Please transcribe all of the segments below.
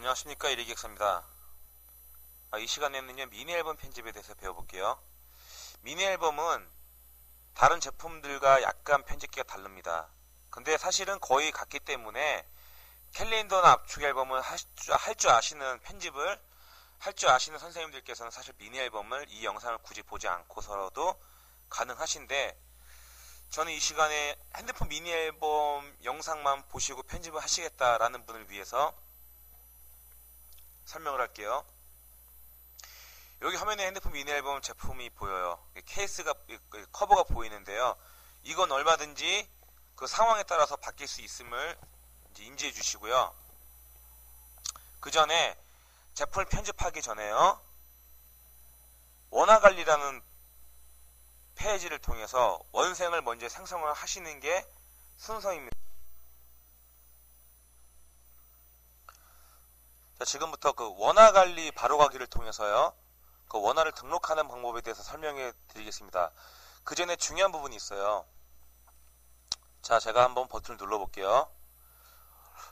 안녕하십니까, 이리기획사입니다. 이 시간에는요, 미니 앨범 편집에 대해서 배워볼게요. 미니 앨범은 다른 제품들과 약간 편집기가 다릅니다. 근데 사실은 거의 같기 때문에 캘린더나 압축 앨범을 할 줄 아시는 편집을 할 줄 아시는 선생님들께서는 사실 미니 앨범을 이 영상을 굳이 보지 않고서라도 가능하신데, 저는 이 시간에 핸드폰 미니 앨범 영상만 보시고 편집을 하시겠다라는 분을 위해서 설명을 할게요. 여기 화면에 핸드폰 미니 앨범 제품이 보여요. 케이스가, 커버가 보이는데요. 이건 얼마든지 그 상황에 따라서 바뀔 수 있음을 이제 인지해 주시고요. 그 전에 제품을 편집하기 전에요, 원화관리라는 페이지를 통해서 원생을 먼저 생성을 하시는 게 순서입니다. 자, 지금부터 그 원화관리 바로가기를 통해서요, 그 원화를 등록하는 방법에 대해서 설명해 드리겠습니다. 그 전에 중요한 부분이 있어요. 자, 제가 한번 버튼을 눌러 볼게요.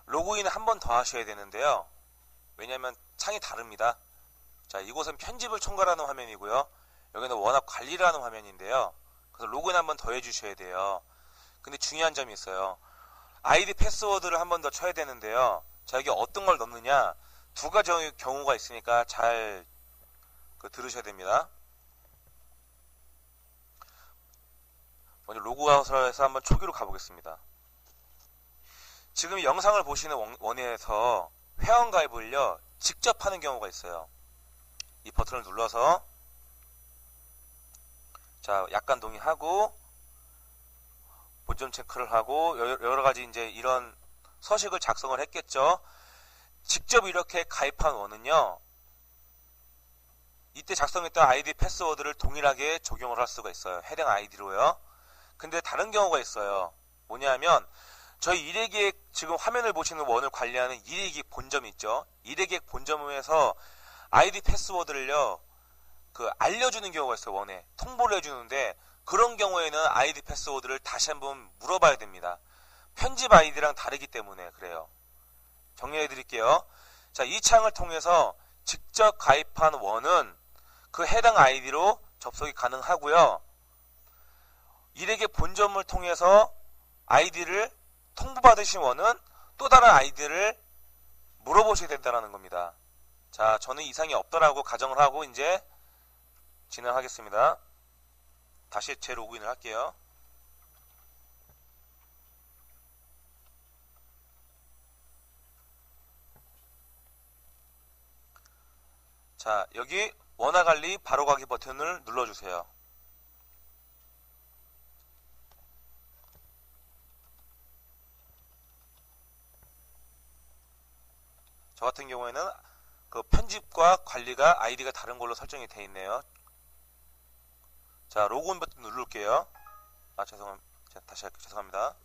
로그인을 한 번 더 하셔야 되는데요. 왜냐하면 창이 다릅니다. 자, 이곳은 편집을 총괄하는 화면이고요. 여기는 원화 관리를 하는 화면인데요. 그래서 로그인 한 번 더 해주셔야 돼요. 근데 중요한 점이 있어요. 아이디 패스워드를 한 번 더 쳐야 되는데요. 자, 여기 어떤 걸 넣느냐, 두 가지 경우가 있으니까 잘 들으셔야 됩니다. 먼저 로그아웃을 해서 한번 초기로 가보겠습니다. 지금 영상을 보시는 원에서 회원가입을요, 직접 하는 경우가 있어요. 이 버튼을 눌러서, 자, 약관 동의하고 본점 체크를 하고 여러가지 이제 이런 서식을 작성을 했겠죠. 직접 이렇게 가입한 원은요, 이때 작성했던 아이디 패스워드를 동일하게 적용을 할 수가 있어요. 해당 아이디로요. 근데 다른 경우가 있어요. 뭐냐면, 저희 일회기획 지금 화면을 보시는 원을 관리하는 일회기획 본점 있죠. 일회기획 본점에서 아이디 패스워드를요, 알려주는 경우가 있어요. 원에 통보를 해주는데, 그런 경우에는 아이디 패스워드를 다시 한번 물어봐야 됩니다. 편집 아이디랑 다르기 때문에 그래요. 정리해 드릴게요. 자, 이 창을 통해서 직접 가입한 원은 그 해당 아이디로 접속이 가능하고요. 일회기획 본점을 통해서 아이디를 통보받으신 원은 또 다른 아이디를 물어보셔야 된다는 겁니다. 자, 저는 이상이 없더라고 가정을 하고 이제 진행하겠습니다. 다시 재로그인을 할게요. 자, 여기 원화관리 바로가기 버튼을 눌러주세요. 저 같은 경우에는 그 편집과 관리가 아이디가 다른 걸로 설정이 되어 있네요. 자, 로그인 버튼 누를게요. 다시 할게요. 죄송합니다.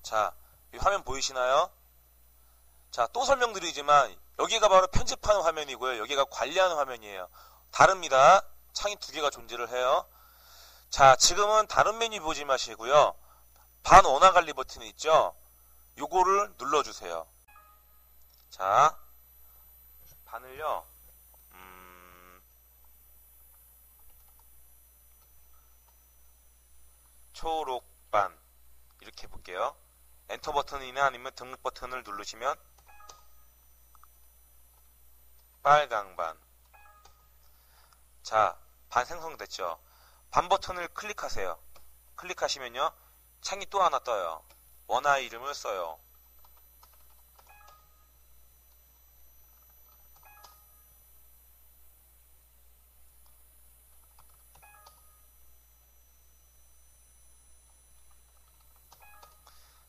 자, 이 화면 보이시나요? 자, 또 설명드리지만 여기가 바로 편집하는 화면이고요. 여기가 관리하는 화면이에요. 다릅니다. 창이 두 개가 존재를 해요. 자, 지금은 다른 메뉴 보지 마시고요. 반원화관리 버튼이 있죠? 요거를 눌러주세요. 자, 반을요, 초록반 이렇게 해볼게요. 엔터 버튼이나 아니면 등록 버튼을 누르시면 빨강반. 자, 반 생성됐죠? 반 버튼을 클릭하세요. 클릭하시면요, 창이 또 하나 떠요. 원화 이름을 써요.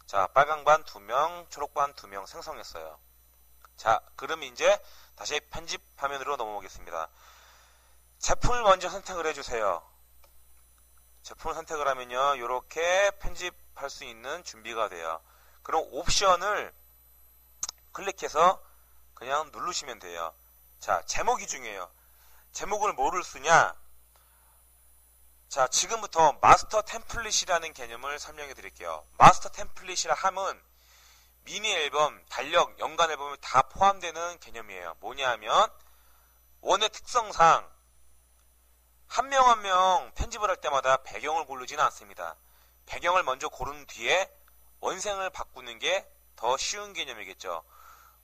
자, 빨강반 2명, 초록반 2명 생성했어요. 자, 그럼 이제 다시 편집 화면으로 넘어오겠습니다. 제품을 먼저 선택을 해주세요. 제품을 선택을 하면요, 이렇게 편집할 수 있는 준비가 돼요. 그럼 옵션을 클릭해서 그냥 누르시면 돼요. 자, 제목이 중요해요. 제목을 뭐를 쓰냐? 자, 지금부터 마스터 템플릿이라는 개념을 설명해 드릴게요. 마스터 템플릿이라 함은 미니 앨범, 달력, 연간 앨범이 다 포함되는 개념이에요. 뭐냐 하면 원의 특성상 한 명 한 명 편집을 할 때마다 배경을 고르지는 않습니다. 배경을 먼저 고른 뒤에 원생을 바꾸는 게 더 쉬운 개념이겠죠.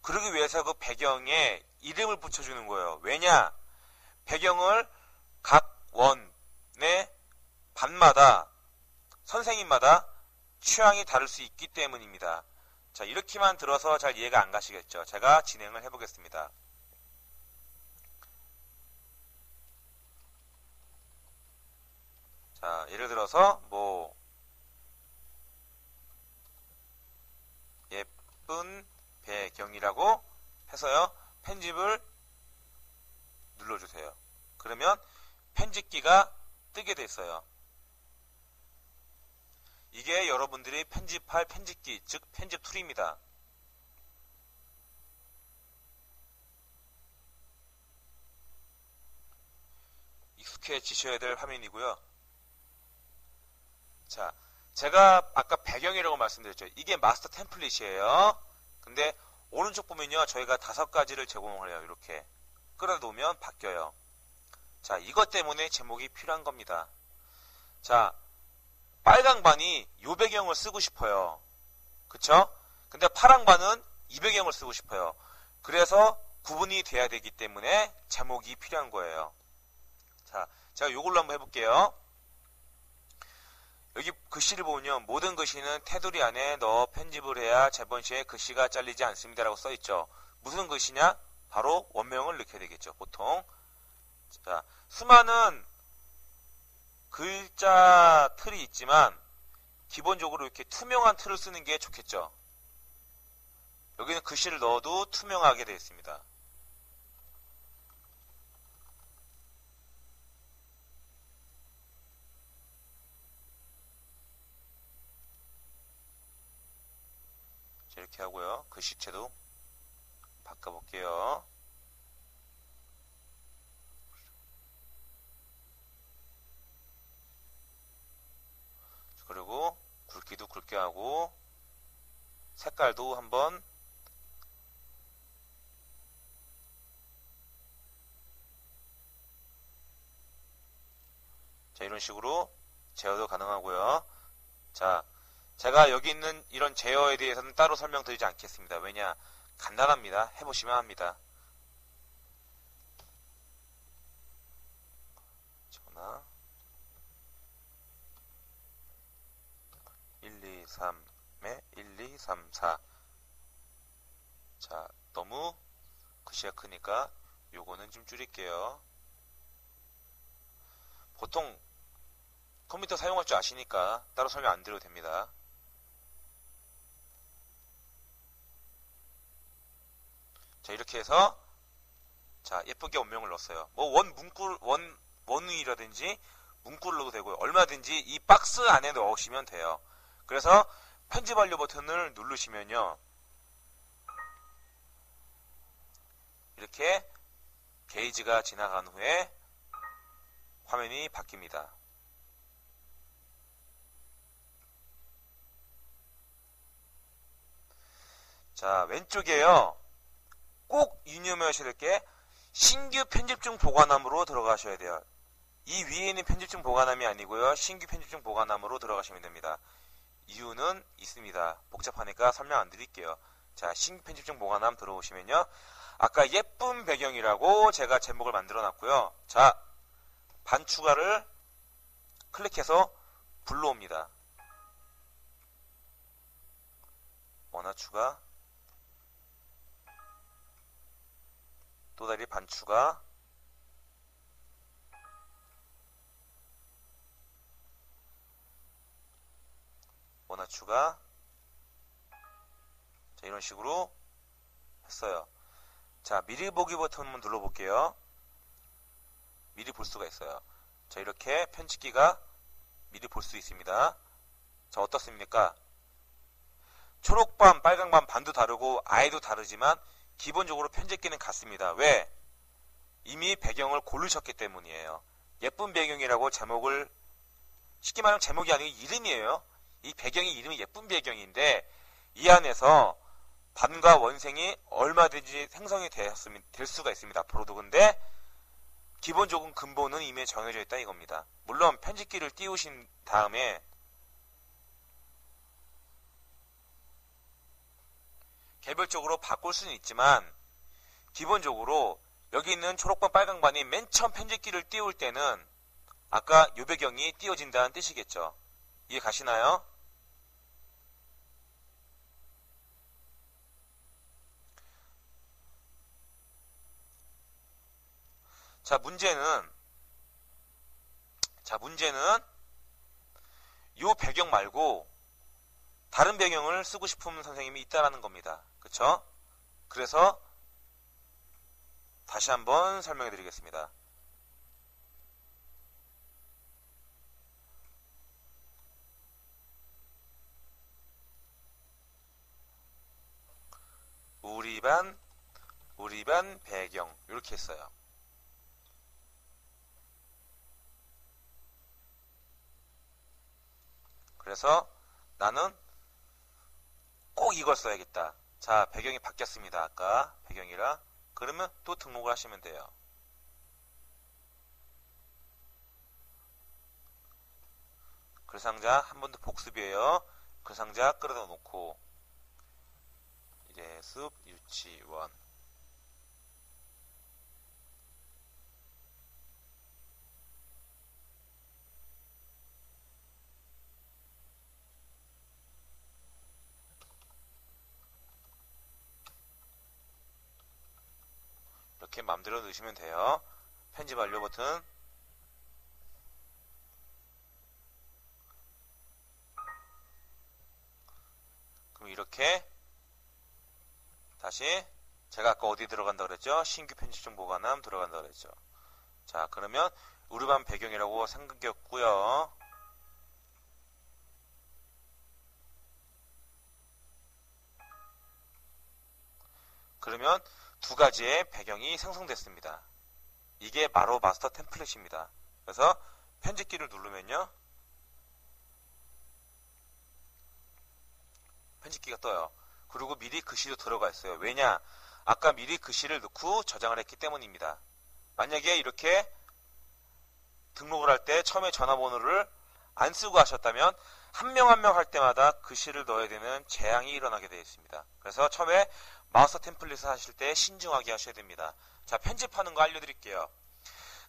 그러기 위해서 그 배경에 이름을 붙여주는 거예요. 왜냐? 배경을 각 원의 반마다 선생님마다 취향이 다를 수 있기 때문입니다. 자, 이렇게만 들어서 잘 이해가 안 가시겠죠. 제가 진행을 해보겠습니다. 자, 예를 들어서 뭐 예쁜 배경이라고 해서요. 편집을 눌러주세요. 그러면 편집기가 뜨게 됐어요. 이게 여러분들이 편집할 편집기, 즉 편집 툴입니다. 익숙해지셔야 될 화면이고요. 자, 제가 아까 배경이라고 말씀드렸죠. 이게 마스터 템플릿이에요. 근데 오른쪽 보면요. 저희가 5가지를 제공을 해요. 이렇게 끌어놓으면 바뀌어요. 자, 이것 때문에 제목이 필요한 겁니다. 자, 빨강 반이 요 배경을 쓰고 싶어요. 그쵸? 근데 파랑 반은 이 배경을 쓰고 싶어요. 그래서 구분이 돼야 되기 때문에 제목이 필요한 거예요. 자, 제가 요걸로 한번 해볼게요. 여기 글씨를 보면요. 모든 글씨는 테두리 안에 넣어 편집을 해야 제본 시에 글씨가 잘리지 않습니다. 라고 써있죠. 무슨 글씨냐? 바로 원명을 넣게 되겠죠. 보통. 자, 수많은 글자 틀이 있지만 기본적으로 이렇게 투명한 틀을 쓰는 게 좋겠죠. 여기는 글씨를 넣어도 투명하게 되어 있습니다. 이렇게 하고요. 글씨체도 바꿔볼게요. 그리고 굵기도 굵게 하고 색깔도 한번 자, 이런 식으로 제어도 가능하고요. 자, 제가 여기 있는 이런 제어에 대해서는 따로 설명드리지 않겠습니다. 왜냐? 간단합니다. 해보시면 합니다. 전화 1, 2, 3에 1, 2, 3, 4. 자, 너무 글씨가 크니까 요거는 좀 줄일게요. 보통 컴퓨터 사용할 줄 아시니까 따로 설명 안 드려도 됩니다. 자, 이렇게 해서 자, 예쁘게 원명을 넣었어요. 뭐 원위라든지 문구를 넣어도 되고요. 얼마든지 이 박스 안에 넣으시면 돼요. 그래서 편집 완료 버튼을 누르시면요. 이렇게 게이지가 지나간 후에 화면이 바뀝니다. 자, 왼쪽에요. 꼭 유념하셔야 될 게 신규 편집 중 보관함으로 들어가셔야 돼요. 이 위에 있는 편집 중 보관함이 아니고요. 신규 편집 중 보관함으로 들어가시면 됩니다. 이유는 있습니다. 복잡하니까 설명 안 드릴게요. 자, 신규 편집 중 보관함 들어오시면요. 아까 예쁜 배경이라고 제가 제목을 만들어 놨고요. 자, 반 추가를 클릭해서 불러옵니다. 원화 추가, 또다리 반 추가, 원화 추가. 자, 이런 식으로 했어요. 자, 미리 보기 버튼 한번 눌러볼게요. 미리 볼 수가 있어요. 자, 이렇게 편집기가 미리 볼 수 있습니다. 자, 어떻습니까? 초록반, 빨강반 반도 다르고 아이도 다르지만 기본적으로 편집기는 같습니다. 왜? 이미 배경을 고르셨기 때문이에요. 예쁜 배경이라고 제목을 쉽게 말하면 제목이 아니고 이름이에요. 이 배경이 이름이 예쁜 배경인데 이 안에서 반과 원생이 얼마든지 생성이 될 수가 있습니다. 앞으로도. 근데 기본적인 근본은 이미 정해져 있다 이겁니다. 물론 편집기를 띄우신 다음에 개별적으로 바꿀 수는 있지만 기본적으로 여기 있는 초록반 빨강반이 맨 처음 편집기를 띄울 때는 아까 요 배경이 띄워진다는 뜻이겠죠. 이해 가시나요? 자, 문제는 요 배경 말고 다른 배경을 쓰고 싶은 선생님이 있다라는 겁니다. 그쵸? 그래서 다시 한번 설명해 드리겠습니다. 우리 반 배경 이렇게 했어요. 그래서 나는 꼭 이걸 써야겠다. 자, 배경이 바뀌었습니다. 아까 배경이라. 그러면 또 등록을 하시면 돼요. 글상자 한 번 더 복습이에요. 글상자 끌어다 놓고 이래습 유치원 이렇게 마음대로 넣으시면 돼요. 편집 완료 버튼. 그럼 이렇게 다시 제가 아까 어디 들어간다 그랬죠? 신규 편집점 보관함 들어간다 그랬죠. 자, 그러면 우리 반 배경이라고 생겼고요. 그러면 두 가지의 배경이 생성됐습니다. 이게 바로 마스터 템플릿입니다. 그래서 편집키를 누르면요. 편집키가 떠요. 그리고 미리 글씨도 들어가 있어요. 왜냐? 아까 미리 글씨를 넣고 저장을 했기 때문입니다. 만약에 이렇게 등록을 할 때 처음에 전화번호를 안 쓰고 하셨다면 한 명 한 명 할 때마다 글씨를 넣어야 되는 재앙이 일어나게 되어 있습니다. 그래서 처음에 마스터 템플릿을 하실 때 신중하게 하셔야 됩니다. 자, 편집하는 거 알려드릴게요.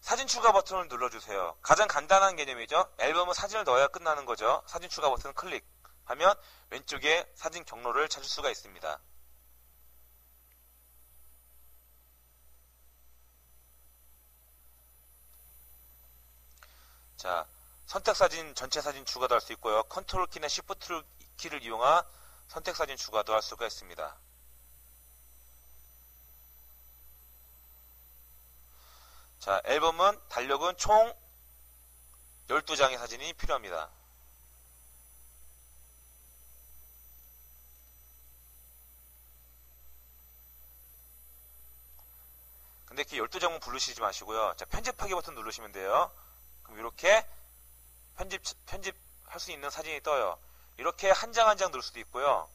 사진 추가 버튼을 눌러주세요. 가장 간단한 개념이죠. 앨범은 사진을 넣어야 끝나는 거죠. 사진 추가 버튼 클릭하면 왼쪽에 사진 경로를 찾을 수가 있습니다. 자, 선택 사진, 전체 사진 추가도 할 수 있고요. 컨트롤 키나 시프트 키를 이용한 선택 사진 추가도 할 수가 있습니다. 자, 앨범은 달력은 총 12장의 사진이 필요합니다. 근데 이렇게 12장은 부르시지 마시고요. 자, 편집하기 버튼 누르시면 돼요. 그럼 이렇게 편집할 수 있는 사진이 떠요. 이렇게 한 장 한 장 넣을 수도 있고요.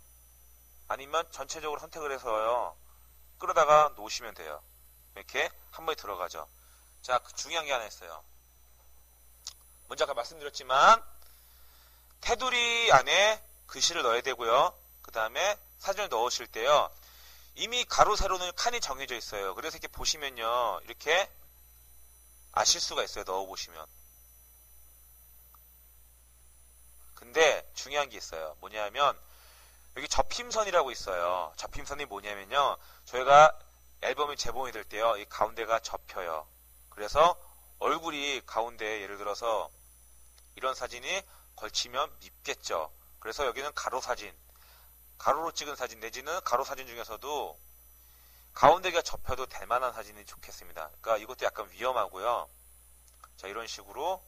아니면 전체적으로 선택을 해서요. 끌어다가 놓으시면 돼요. 이렇게 한 번에 들어가죠. 자, 중요한 게 하나 있어요. 먼저 아까 말씀드렸지만 테두리 안에 글씨를 넣어야 되고요. 그 다음에 사진을 넣으실 때요. 이미 가로 세로는 칸이 정해져 있어요. 그래서 이렇게 보시면요. 이렇게 아실 수가 있어요. 넣어보시면. 근데 중요한 게 있어요. 뭐냐면 여기 접힘선이라고 있어요. 접힘선이 뭐냐면요. 저희가 앨범이 재봉이 될 때요. 이 가운데가 접혀요. 그래서 얼굴이 가운데 예를 들어서 이런 사진이 걸치면 밉겠죠. 그래서 여기는 가로 사진, 가로로 찍은 사진 내지는 가로 사진 중에서도 가운데가 접혀도 될 만한 사진이 좋겠습니다. 그러니까 이것도 약간 위험하고요. 자, 이런 식으로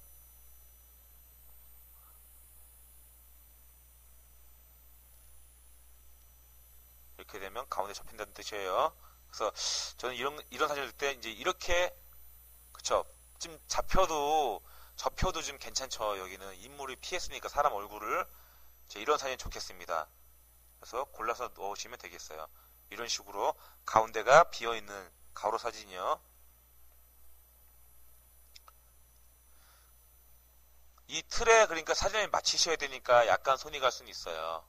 이렇게 되면 가운데 접힌다는 뜻이에요. 그래서 저는 이런 사진을 들 때 이제 이렇게 그쵸? 좀 잡혀도 접혀도 좀 괜찮죠. 여기는 인물이 피했으니까 사람 얼굴을. 이런 사진이 좋겠습니다. 그래서 골라서 넣으시면 되겠어요. 이런 식으로 가운데가 비어있는 가로 사진이요. 이 틀에 그러니까 사진을 맞추셔야 되니까 약간 손이 갈 수는 있어요.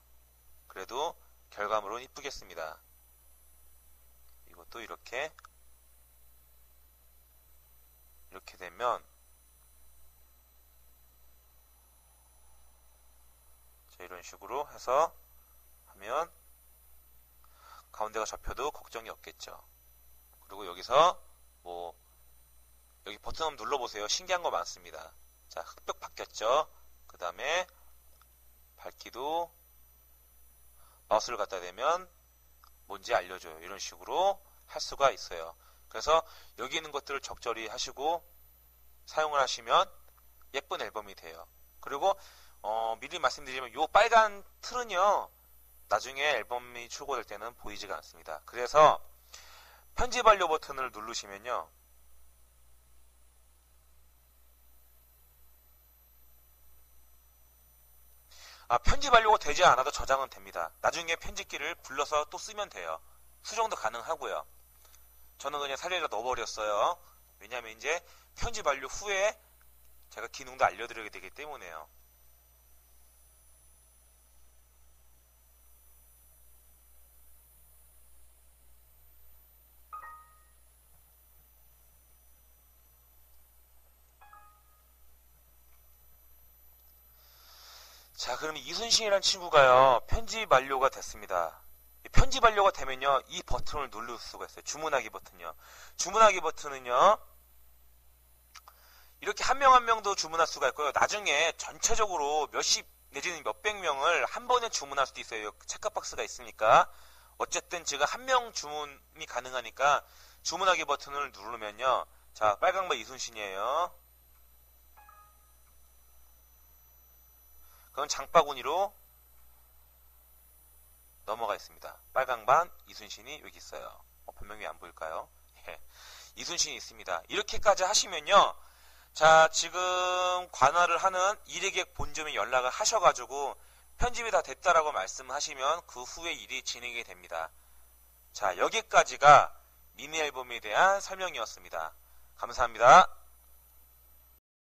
그래도 결과물은 이쁘겠습니다. 이것도 이렇게 되면 이런 식으로 해서 하면 가운데가 접혀도 걱정이 없겠죠. 그리고 여기서 여기 버튼 한번 눌러보세요. 신기한 거 많습니다. 자, 흑벽 바뀌었죠. 그 다음에 밝기도 마우스를 갖다 대면 뭔지 알려줘요. 이런 식으로 할 수가 있어요. 그래서 여기 있는 것들을 적절히 하시고 사용을 하시면 예쁜 앨범이 돼요. 그리고 미리 말씀드리면 이 빨간 틀은요, 나중에 앨범이 출고될 때는 보이지가 않습니다. 그래서 편집 완료 버튼을 누르시면요, 편집 완료가 되지 않아도 저장은 됩니다. 나중에 편집기를 불러서 또 쓰면 돼요. 수정도 가능하고요. 저는 그냥 살려서 넣어버렸어요. 왜냐하면 이제 편집 완료 후에 제가 기능도 알려드리게 되기 때문에요. 자, 그럼 이순신이라는 친구가요, 편집 완료가 됐습니다. 편집 완료가 되면요, 이 버튼을 누를 수가 있어요. 주문하기 버튼이요. 주문하기 버튼은요, 이렇게 한 명 한 명도 주문할 수가 있고요. 나중에 전체적으로 몇십 내지는 몇백 명을 한 번에 주문할 수도 있어요. 체크박스가 있으니까. 어쨌든 지금 한 명 주문이 가능하니까 주문하기 버튼을 누르면요, 자, 빨강바 이순신이에요. 그건 장바구니로 넘어가 있습니다. 빨강반 이순신이 여기 있어요. 분명히 안 보일까요? 예. 이순신이 있습니다. 이렇게까지 하시면요, 자, 지금 관할을 하는 일회객 본점에 연락을 하셔가지고 편집이 다 됐다라고 말씀하시면 그 후에 일이 진행이 됩니다. 자, 여기까지가 미니 앨범에 대한 설명이었습니다. 감사합니다.